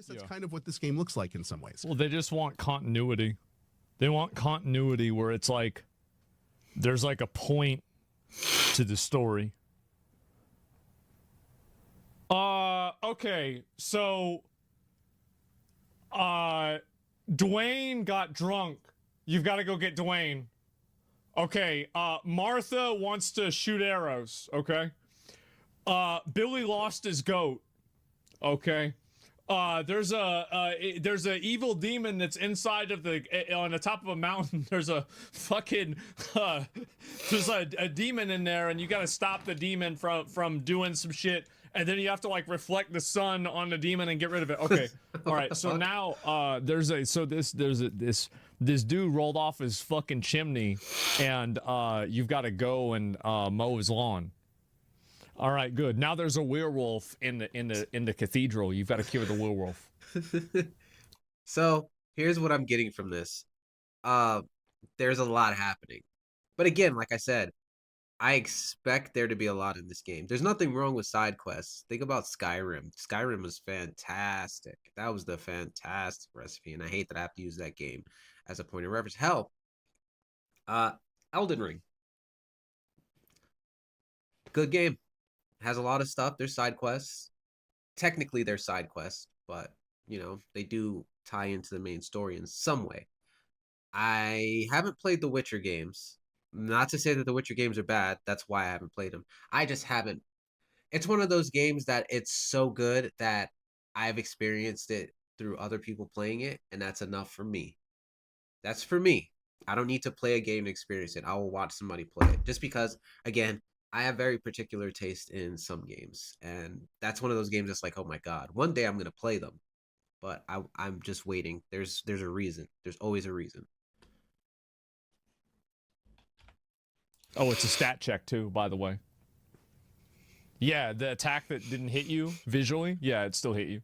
surface, that's kind of what this game looks like in some ways. Well, they just want continuity. They want continuity where it's like there's like a point to the story. Okay, so Dwayne got drunk. You've got to go get Dwayne. Okay, Martha wants to shoot arrows, okay? Billy lost his goat. Okay. There's a evil demon that's inside of on the top of a mountain. There's a fucking there's a demon in there, and you gotta stop the demon from doing some shit, and then you have to like reflect the sun on the demon and get rid of it. Okay. All right. So now this dude rolled off his fucking chimney, and you've got to go and mow his lawn. All right, good. Now there's a werewolf in the cathedral. You've got to cure the werewolf. So here's what I'm getting from this. There's a lot happening, but again, like I said, I expect there to be a lot in this game. There's nothing wrong with side quests. Think about Skyrim. Skyrim was fantastic. That was the fantastic recipe, and I hate that I have to use that game as a point of reference. Hell, Elden Ring, good game. Has a lot of stuff. There's side quests. Technically, they're side quests, but, you know, they do tie into the main story in some way. I haven't played the Witcher games. Not to say that the Witcher games are bad. That's why I haven't played them. I just haven't. It's one of those games that it's so good that I've experienced it through other people playing it, and that's enough for me. That's for me. I don't need to play a game to experience it. I will watch somebody play it. Just because, again, I have very particular taste in some games, and that's one of those games that's like, oh my god, one day I'm gonna play them, but I'm just waiting. There's a reason. There's always a reason. Oh, it's a stat check too, by the way. Yeah, the attack that didn't hit you visually, yeah, it still hit you.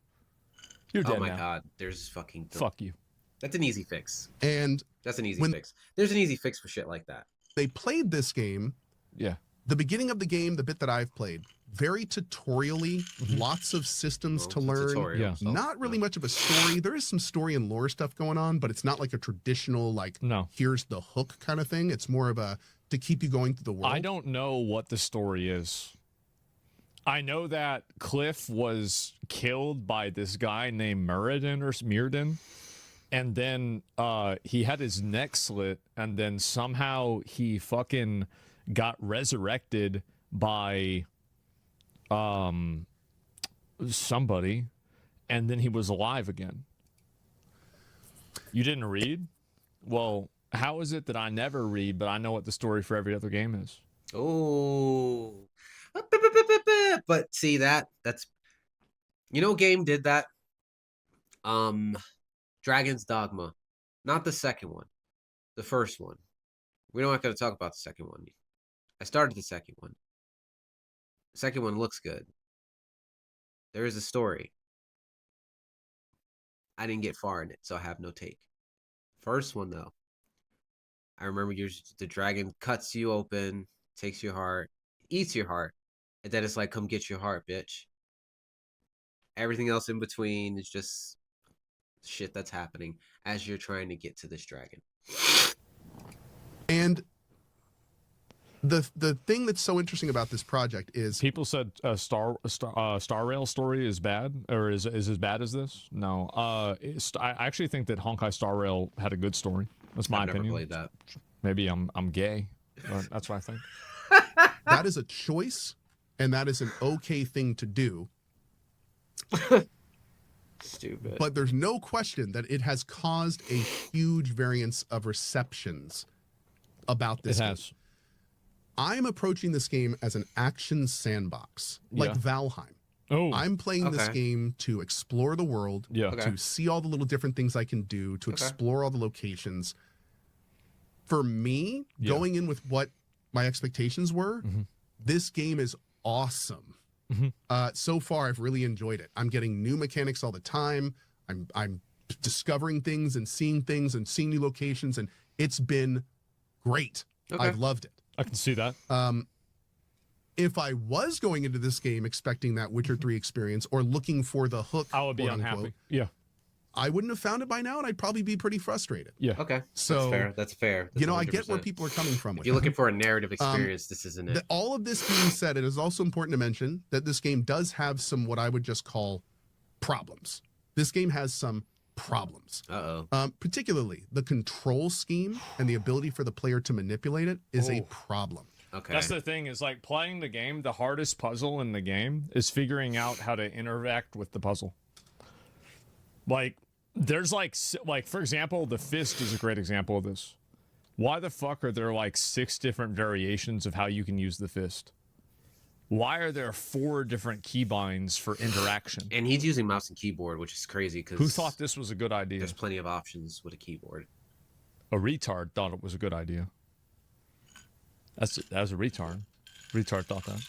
You're dead now. Oh my god, there's fucking... Fuck you. That's an easy fix. And that's an easy fix. There's an easy fix for shit like that. They played this game. Yeah. The beginning of the game, the bit that I've played, very tutorially, lots of systems to learn. Yeah. Not really much of a story. There is some story and lore stuff going on, but it's not like a traditional, like, here's the hook kind of thing. It's more of a, to keep you going through the world. I don't know what the story is. I know that Cliff was killed by this guy named Muradin, and then he had his neck slit, and then somehow he fucking got resurrected by somebody, and then he was alive again. You didn't read? Well, how is it that I never read, but I know what the story for every other game is? Oh. But see, that's... You know, game did that? Dragon's Dogma. Not the second one. The first one. We're not going to talk about the second one. I started the second one. The second one looks good. There is a story. I didn't get far in it, so I have no take. First one, though. I remember the dragon cuts you open, takes your heart, eats your heart, and then it's like, come get your heart, bitch. Everything else in between is just shit that's happening as you're trying to get to this dragon. And the thing that's so interesting about this project is people said Star Rail story is bad, or is as bad as this. No, I actually think that Honkai Star Rail had a good story. That's my opinion. Never played that. Maybe I'm gay. That's what I think. That is a choice, and that is an okay thing to do. Stupid. But there's no question that it has caused a huge variance of receptions about this game. I'm approaching this game as an action sandbox, like Valheim. Oh, I'm playing this game to explore the world, to see all the little different things I can do, to explore all the locations. For me, going in with what my expectations were, this game is awesome. So far, I've really enjoyed it. I'm getting new mechanics all the time. I'm discovering things and seeing new locations, and it's been great. I've loved it. I can see that. if I was going into this game expecting that Witcher 3 experience or looking for the hook, I would be unhappy. Yeah. I wouldn't have found it by now, and I'd probably be pretty frustrated. Yeah. Okay. So That's fair. That's you know, 100%. I get where people are coming from. If you're looking for a narrative experience, this isn't it. All of this being said, it is also important to mention that this game does have some what I would just call problems. This game has some problems. Particularly the control scheme and the ability for the player to manipulate it is a problem. Okay. That's the thing, is like playing the game, the hardest puzzle in the game is figuring out how to interact with the puzzle. Like, there's like for example, the fist is a great example of this. Why the fuck are there like 6 different variations of how you can use the fist? Why are there 4 different keybinds for interaction? And he's using mouse and keyboard, which is crazy because who thought this was a good idea? There's plenty of options with a keyboard. A retard thought it was a good idea. That was a retard. Retard thought that.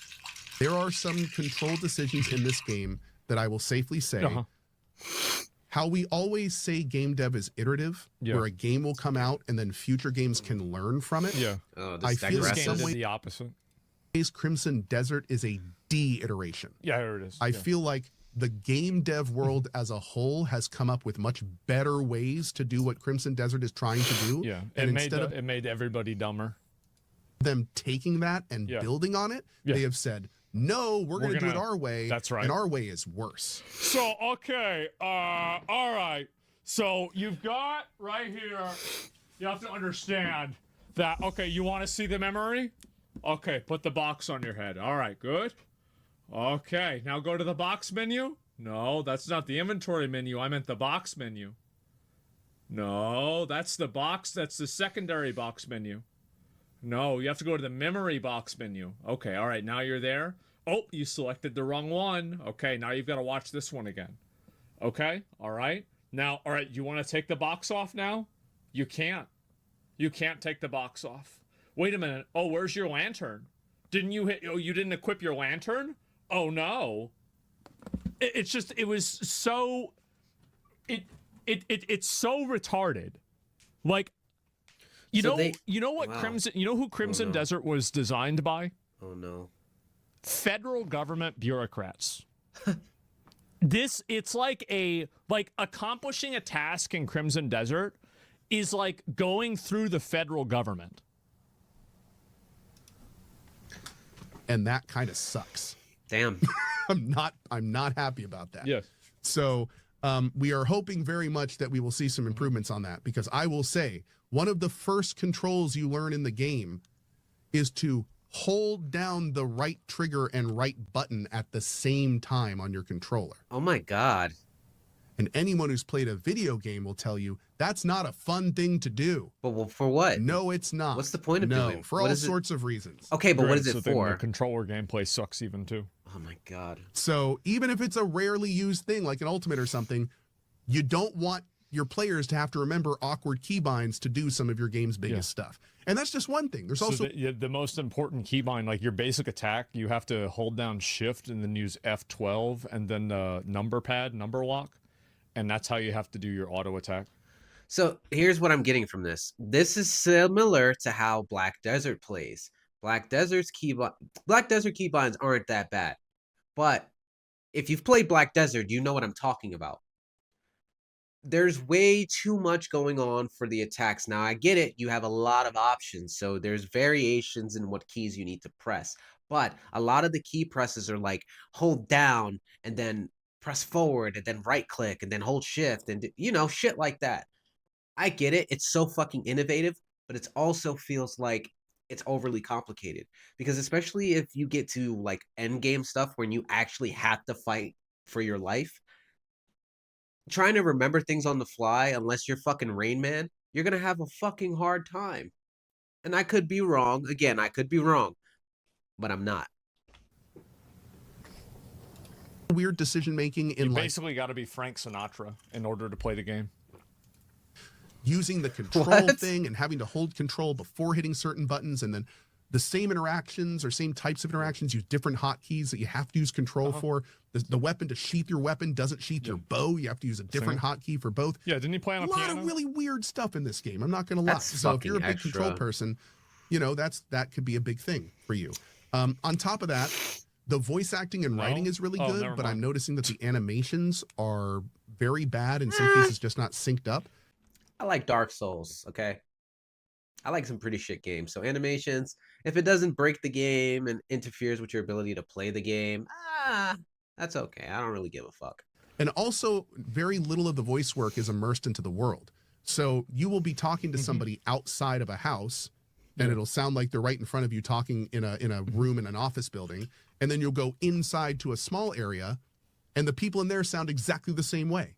There are some control decisions in this game that I will safely say. How we always say game dev is iterative, where a game will come out and then future games can learn from it. Yeah. I feel this game is the opposite. Crimson Desert is a de-iteration. Yeah, here it is. I feel like the game dev world as a whole has come up with much better ways to do what Crimson Desert is trying to do. Yeah, and it made everybody dumber. Them taking that and building on it, they have said, no, we're going to do it our way. That's right. And our way is worse. So, okay. All right. So you've got right here, you have to understand that, okay, you want to see the memory? Okay, put the box on your head. All right, good. Okay, now go to the box menu. No, that's not the inventory menu. I meant the box menu. No, that's the box. That's the secondary box menu. No, you have to go to the memory box menu. Okay, all right, now you're there. Oh, you selected the wrong one. Okay, now you've got to watch this one again. Okay, all right. Now, all right, you want to take the box off now? You can't. You can't take the box off. Wait a minute. Oh, where's your lantern? Didn't you hit? Oh, you didn't equip your lantern? Oh no. It's just, it was so, it's so retarded. Like, you know what Crimson, you know who Crimson Desert was designed by? Oh no. Federal government bureaucrats. It's like accomplishing a task in Crimson Desert is like going through the federal government. And that kind of sucks. Damn. I'm not happy about that. Yes. So we are hoping very much that we will see some improvements on that, because I will say one of the first controls you learn in the game is to hold down the right trigger and right button at the same time on your controller. Oh my God. And anyone who's played a video game will tell you that's not a fun thing to do. But for what? No, it's not. What's the point of doing? For all sorts of reasons. Okay, but what is it for? The controller gameplay sucks even too. Oh my God. So even if it's a rarely used thing like an Ultimate or something, you don't want your players to have to remember awkward keybinds to do some of your game's biggest stuff. And that's just one thing. There's also the most important keybind, like your basic attack, you have to hold down shift and then use F12 and then the number lock. And that's how you have to do your auto attack. So here's what I'm getting from this. This is similar to how Black Desert plays. Black Desert keybinds aren't that bad. But if you've played Black Desert, you know what I'm talking about. There's way too much going on for the attacks. Now, I get it. You have a lot of options. So there's variations in what keys you need to press. But a lot of the key presses are like hold down and then press forward and then right click and then hold shift and, you know, shit like that. I get it. It's so fucking innovative, but it also feels like it's overly complicated, because especially if you get to like end game stuff when you actually have to fight for your life, trying to remember things on the fly, unless you're fucking Rain Man, you're going to have a fucking hard time. And I could be wrong. Again, I could be wrong, but I'm not. Weird decision making in basically got to be Frank Sinatra in order to play the game. Using the control thing and having to hold control before hitting certain buttons, and then the same interactions or same types of interactions use different hotkeys that you have to use control for. The weapon to sheath your weapon doesn't sheath your bow. You have to use a different hotkey for both. Yeah, didn't he play on a piano? A lot of really weird stuff in this game. I'm not going to lie. So if you're a big control person, you know, that could be a big thing for you. On top of that, the voice acting and writing is really good, but I'm noticing that the animations are very bad, in some cases just not synced up. I like Dark Souls, okay? I like some pretty shit games. So animations, if it doesn't break the game and interferes with your ability to play the game, that's okay. I don't really give a fuck. And also, very little of the voice work is immersed into the world. So you will be talking to somebody outside of a house, and it'll sound like they're right in front of you talking in a room in an office building. And then you'll go inside to a small area, and the people in there sound exactly the same way.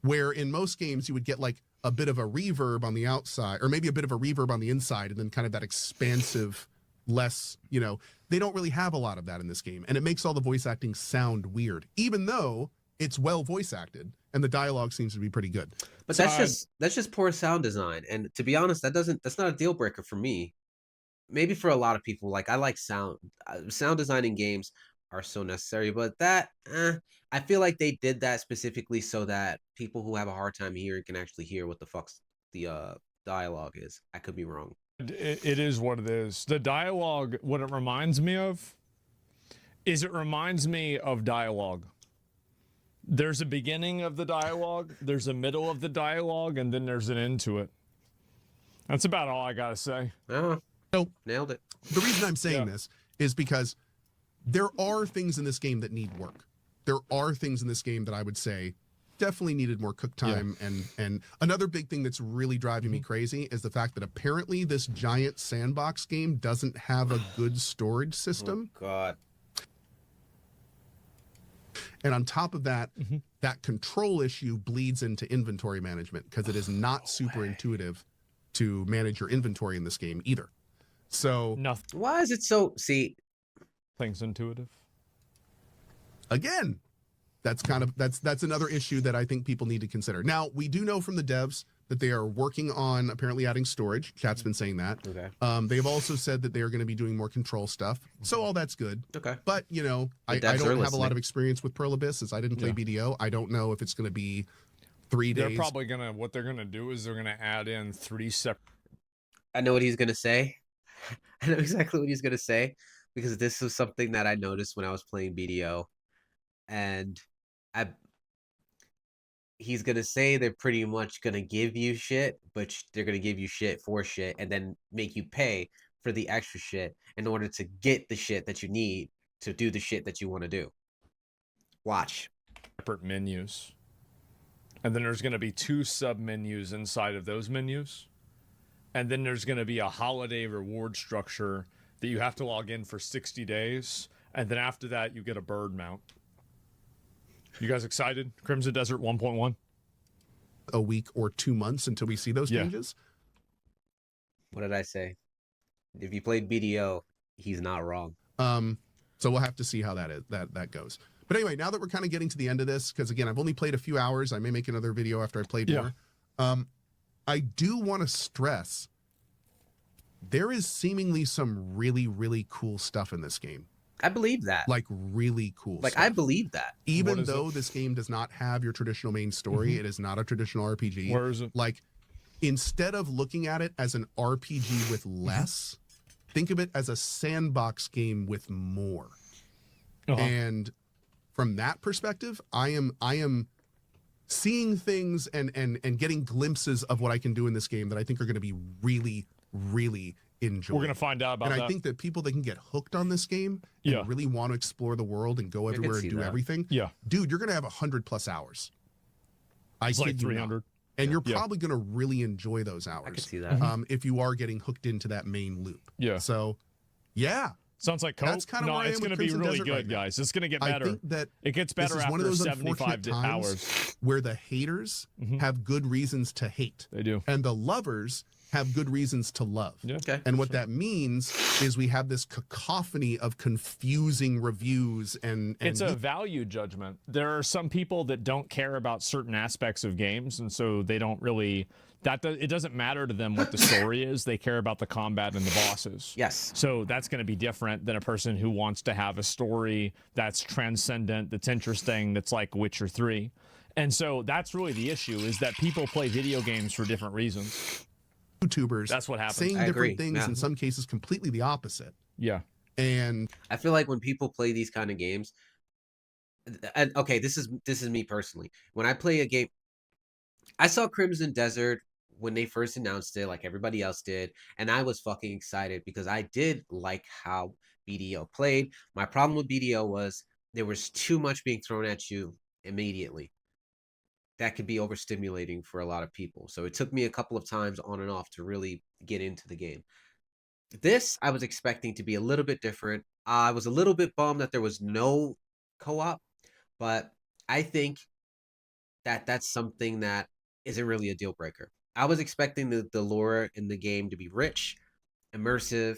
Where in most games, you would get like a bit of a reverb on the outside, or maybe a bit of a reverb on the inside, and then kind of that expansive, less, you know, they don't really have a lot of that in this game. And it makes all the voice acting sound weird, even though it's well voice acted and the dialogue seems to be pretty good. But so that's just poor sound design. And to be honest, that's not a deal breaker for me. Maybe for a lot of people, like I like sound design in games are so necessary, but that I feel like they did that specifically so that people who have a hard time hearing can actually hear what the fuck's the dialogue is. I could be wrong. It is what it is. The dialogue, what it reminds me of is it reminds me of dialogue. There's a beginning of the dialogue, there's a middle of the dialogue, and then there's an end to it. That's about all I gotta say. So nailed it. The reason I'm saying this is because there are things in this game that need work. There are things in this game that I would say definitely needed more cook time. And another big thing that's really driving me crazy is the fact that apparently this giant sandbox game doesn't have a good storage system. Oh, God. And on top of that, that control issue bleeds into inventory management because it is not super intuitive to manage your inventory in this game either. So nothing. Why is it so? See, things intuitive. Again, that's another issue that I think people need to consider. Now, we do know from the devs that they are working on apparently adding storage. Chat's been saying that. Okay. They've also said that they are going to be doing more control stuff. So all that's good. Okay. But, you know, I don't have a lot of experience with Pearl Abyss as I didn't play BDO. I don't know if it's going to be 3 days. They're probably going to, what they're going to do is they're going to add in 3 separate. I know what he's going to say. I know exactly what he's going to say because this was something that I noticed when I was playing BDO. And he's going to say they're pretty much going to give you shit, but they're going to give you shit for shit and then make you pay for the extra shit in order to get the shit that you need to do the shit that you want to do. Watch. Separate menus. And then there's going to be 2 sub-menus inside of those menus. And then there's going to be a holiday reward structure that you have to log in for 60 days. And then after that, you get a bird mount. You guys excited? Crimson Desert 1.1? A week or 2 months until we see those changes? What did I say? If you played BDO, he's not wrong. So we'll have to see how that goes. But anyway, now that we're kind of getting to the end of this, because again, I've only played a few hours. I may make another video after I played more. I do want to stress there is seemingly some really, really cool stuff in this game. I believe that. Like really cool stuff. I believe that. Even though this game does not have your traditional main story, it is not a traditional RPG. Where is it? Like, instead of looking at it as an RPG with less, think of it as a sandbox game with more. And from that perspective, I am seeing things and getting glimpses of what I can do in this game that I think are going to be really, really enjoyable. We're going to find out about that. And I think that people that can get hooked on this game and really want to explore the world and go everywhere and do everything, dude, you're going to have 100+ hours. It's like 300. And you're probably going to really enjoy those hours. I can see that. If you are getting hooked into that main loop. So, Sounds like Coke. That's kind of it's going to be really good, guys. It's going to get better. I think that it gets better this is after one of those 75 hours. Where the haters have good reasons to hate. They do. And the lovers have good reasons to love. Okay. And what that means is we have this cacophony of confusing reviews and it's a value judgment. There are some people that don't care about certain aspects of games, and so they don't really it doesn't matter to them what the story is. They care about the combat and the bosses. Yes. So that's going to be different than a person who wants to have a story that's transcendent, that's interesting, that's like Witcher 3. And so that's really the issue, is that people play video games for different reasons. YouTubers that's what happens. saying different things, in some cases completely the opposite. And I feel like when people play these kind of games, and okay, this is me personally. When I play a game, I saw Crimson Desert when they first announced it, like everybody else did, and I was fucking excited because I did like how BDO played. My problem with BDO was there was too much being thrown at you immediately. That could be overstimulating for a lot of people. So it took me a couple of times on and off to really get into the game. This I was expecting to be a little bit different. I was a little bit bummed that there was no co-op, but I think that that's something that isn't really a deal breaker. I was expecting the lore in the game to be rich, immersive,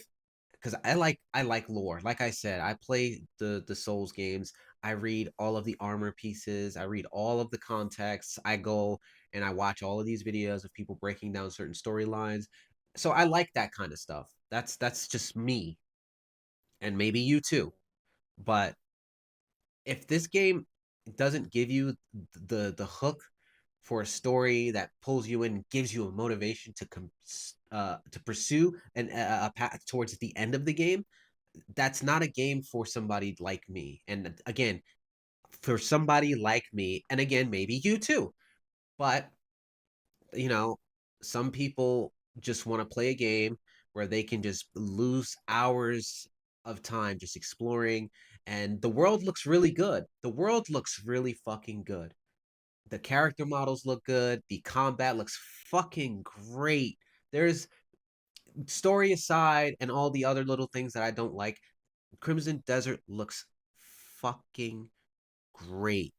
because I like lore. Like I said, I play the Souls games. I read all of the armor pieces. I read all of the context. I go and I watch all of these videos of people breaking down certain storylines. So I like that kind of stuff. That's just me, and maybe you too. But if this game doesn't give you the hook for a story that pulls you in, gives you a motivation to pursue a path towards the end of the game, that's not a game for somebody like me. And again, for somebody like me, and again, maybe you too. But you know, some people just want to play a game where they can just lose hours of time just exploring, and the world looks really good. The world looks really fucking good. The character models look good. The combat looks fucking great. There's story aside and all the other little things that I don't like. Crimson Desert looks fucking great.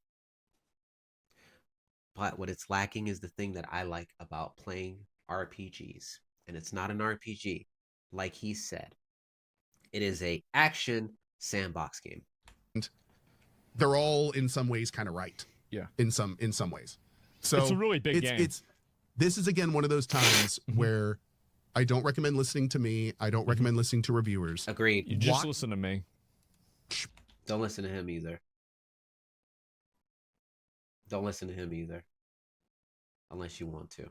But what it's lacking is the thing that I like about playing RPGs. And it's not an RPG, like he said. It is a action sandbox game. And they're all in some ways kind of right. Yeah. In some ways. So it's a really big game. This is again one of those times where I don't recommend listening to me. I don't recommend listening to reviewers. Agreed. You just listen to me. Don't listen to him either. Don't listen to him either. Unless you want to.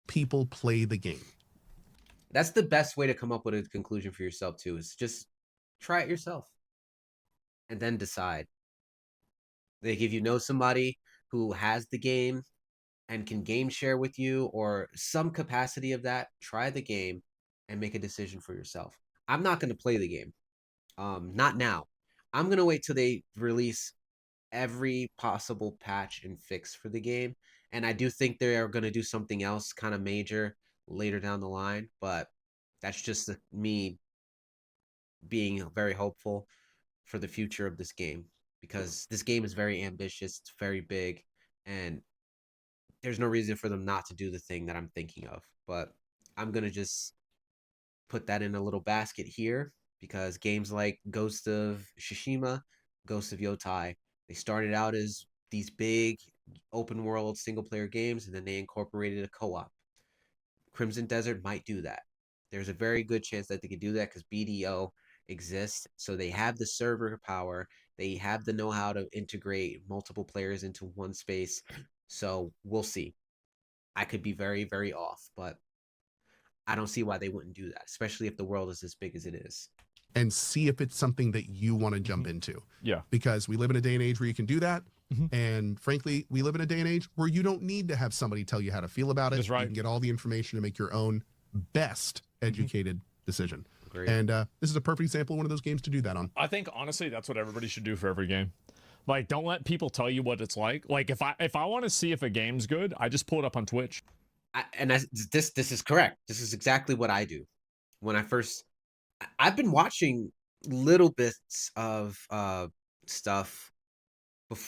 People play the game. That's the best way to come up with a conclusion for yourself too, is just try it yourself. And then decide. Like if you know somebody who has the game and can game share with you or some capacity of that, try the game and make a decision for yourself. I'm not going to play the game. Not now. I'm going to wait till they release every possible patch and fix for the game. And I do think they are going to do something else kind of major later down the line, but that's just me being very hopeful for the future of this game, because this game is very ambitious, it's very big, and there's no reason for them not to do the thing that I'm thinking of. But I'm going to just put that in a little basket here, because games like Ghost of Tsushima, Ghost of Yotai, they started out as these big open world single player games, and then they incorporated a co-op. Crimson Desert might do that. There's a very good chance that they could do that because BDO exists. So they have the server power. They have the know-how to integrate multiple players into one space. So we'll see. I could be very, very off, but I don't see why they wouldn't do that, especially if the world is as big as it is. And see if it's something that you want to jump into. Yeah. Because we live in a day and age where you can do that. And frankly, we live in a day and age where you don't need to have somebody tell you how to feel about it. That's right. You can get all the information to make your own best educated decision. Great. And this is a perfect example of one of those games to do that on. I think honestly that's what everybody should do for every game. Like, don't let people tell you what it's like. Like, if I want to see if a game's good, I just pull it up on Twitch. This is correct. This is exactly what I do. When I've been watching little bits of stuff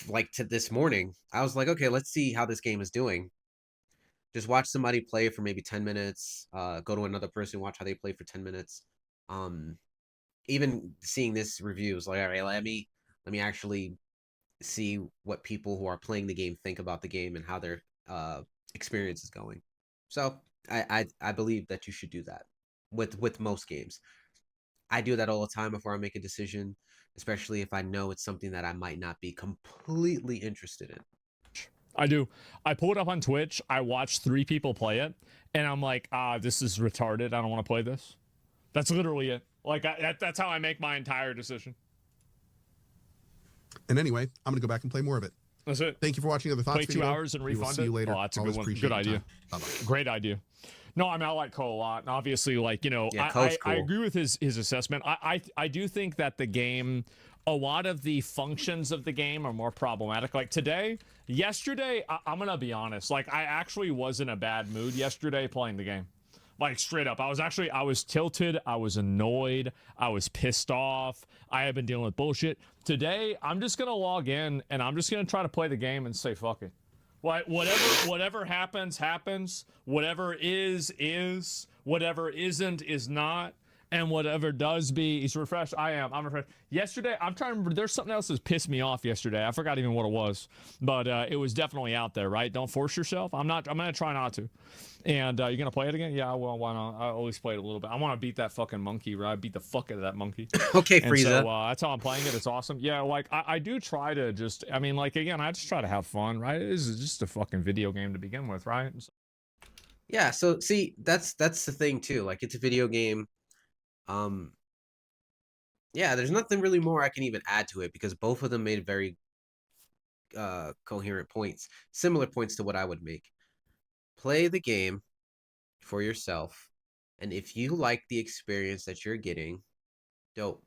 like to this morning. I was like, okay, let's see how this game is doing. Just watch somebody play for maybe 10 minutes, go to another person, watch how they play for 10 minutes. Even seeing this review is like, all right, let me actually see what people who are playing the game think about the game and how their experience is going. So I believe that you should do that with most games. I do that all the time before I make a decision, especially if I know it's something that I might not be completely interested in. I do. I pull it up on Twitch. I watch 3 people play it, and I'm like, this is retarded. I don't want to play this. That's literally it. Like that's how I make my entire decision. And anyway, I'm gonna go back and play more of it. That's it. Thank you for watching Other Thoughts. Play 2 hours and refund it. See you later. Oh, that's a Always good one. Good idea. Great idea. No, I mean, I like Cole a lot, and obviously, like, you know, I agree with his assessment. I do think that the game, a lot of the functions of the game are more problematic. Like yesterday, I'm gonna be honest. Like, I actually was in a bad mood yesterday playing the game. Like, straight up. I was tilted. I was annoyed. I was pissed off. I have been dealing with bullshit. Today, I'm just going to log in, and I'm just going to try to play the game and say, fuck it. Like, whatever happens, happens. Whatever is. Whatever isn't, is not. And whatever does be is refreshed. I'm refreshed. Yesterday, I'm trying to remember, there's something else that pissed me off yesterday. I forgot even what it was. But it was definitely out there, right? Don't force yourself. I'm going to try not to. And you're going to play it again? Yeah, well, why not? I always play it a little bit. I want to beat that fucking monkey, right? Beat the fuck out of that monkey. Okay, Frieza. So that's how I'm playing it. It's awesome. Yeah, like, I do try to just, I mean, like, again, I just try to have fun, right? It is just a fucking video game to begin with, right? Yeah, so, see, that's the thing, too. Like, it's a video game. Yeah, there's nothing really more I can even add to it because both of them made very coherent points, similar points to what I would make. Play the game for yourself, and if you like the experience that you're getting, dope.